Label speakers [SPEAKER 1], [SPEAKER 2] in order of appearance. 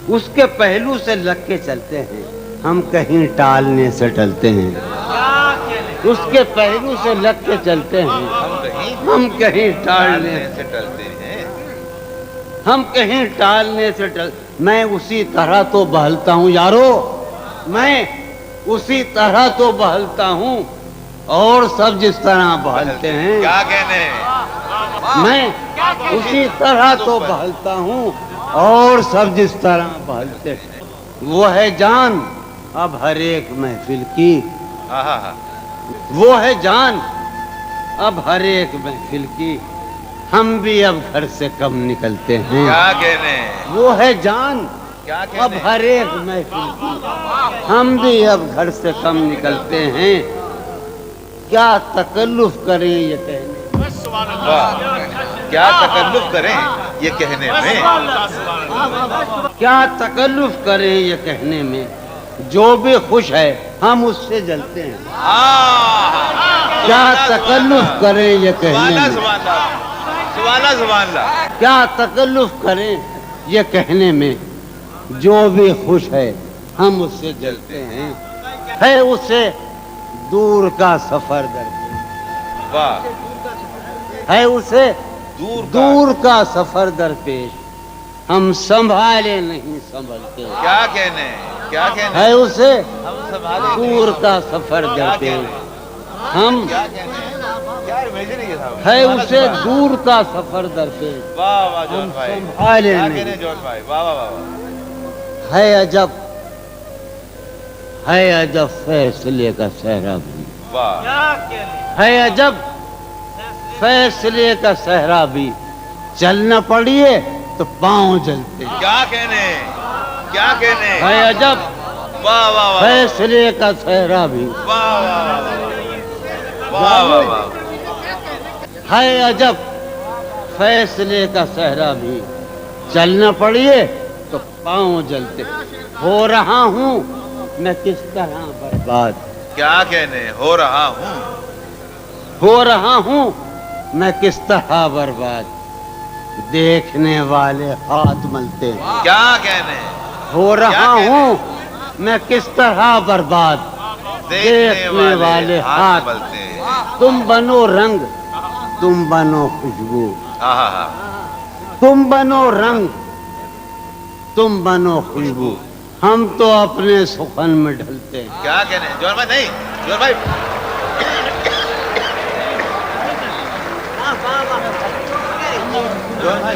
[SPEAKER 1] اس کے پہلو سے لگ کے چلتے ہیں، ہم کہیں ٹالنے سے ٹلتے ہیں۔ اس کے پہلو سے لگ کے چلتے ہیں، ہم کہیں ٹالنے سے ٹلتے ہیں۔ ہم کہیں ٹالنے سے میں اسی طرح تو بہلتا ہوں یارو، میں اسی طرح تو بہلتا ہوں، اور سب جس طرح بہلتے ہیں۔
[SPEAKER 2] کیا کہنے؟
[SPEAKER 1] میں اسی طرح تو بہلتا ہوں، اور سب جس طرح بہلتے ہیں۔ وہ ہے جان اب ہر ایک محفل کی، وہ ہے جان اب ہر ایک محفل کی، ہم بھی اب گھر سے کم نکلتے ہیں۔
[SPEAKER 2] کیا کہنے؟
[SPEAKER 1] وہ ہے جان اب ہر ایک محفل کی، ہم بھی اب گھر سے کم نکلتے ہیں۔ کیا تکلف کریں یہ کہنے
[SPEAKER 2] کیا تکلف کریں یہ کہنے میں،
[SPEAKER 1] کیا تکلف کریں یہ کہنے میں، جو بھی خوش ہے ہم اس سے جلتے ہیں۔ کیا تکلف کریں یہ کہنے میں،
[SPEAKER 2] سبحان اللہ،
[SPEAKER 1] کیا تکلف کریں یہ کہنے میں، جو بھی خوش ہے ہم اس سے جلتے ہیں۔ ہے اسے دور کا سفر درپیش،
[SPEAKER 2] واہ،
[SPEAKER 1] ہے اسے دور کا سفر درپیش، ہم سنبھالے نہیں سنبھلتے۔
[SPEAKER 2] کیا کہنے؟ کیا کہنے؟
[SPEAKER 1] ہے اسے دور کا سفر درپیش، ہم ہے اسے دور کا سفر درپیش،
[SPEAKER 2] واہ واہ جون بھائی،
[SPEAKER 1] سنبھالے
[SPEAKER 2] کیا
[SPEAKER 1] نہیں۔
[SPEAKER 2] کہنے جون بھائی، واہ واہ واہ،
[SPEAKER 1] ہے عجب، ہے عجب فیصلے کا صحرا بھی،
[SPEAKER 2] واہ،
[SPEAKER 1] ہے عجب فیصلے کا صحرا بھی، چلنا پڑیے تو پاؤں جلتے۔
[SPEAKER 2] کیا کہنے؟ کیا کہنے؟
[SPEAKER 1] ہے عجب
[SPEAKER 2] واہ واہ واہ،
[SPEAKER 1] فیصلے کا صحرا بھی،
[SPEAKER 2] واہ واہ واہ، واہ واہ،
[SPEAKER 1] ہے عجب فیصلے کا صحرا بھی، چلنا پڑیے تو پاؤں جلتے۔ ہو رہا ہوں میں کس طرح برباد،
[SPEAKER 2] کیا کہنے؟ ہو رہا ہوں،
[SPEAKER 1] ہو رہا ہوں میں کس طرح برباد، دیکھنے والے ہاتھ ملتے ہیں۔
[SPEAKER 2] کیا کہنے؟
[SPEAKER 1] ہو رہا ہوں میں کس طرح برباد، دیکھنے والے ہاتھ
[SPEAKER 2] ملتے ہیں۔
[SPEAKER 1] تم بنو رنگ، تم بنو خوشبو،
[SPEAKER 2] ہاں،
[SPEAKER 1] تم بنو رنگ، تم بنو خوشبو، ہم تو اپنے سخن میں ڈھلتے ہیں۔
[SPEAKER 2] کیا کہنے؟ جون بھائی نہیں، جون بھائی، جون بھائی،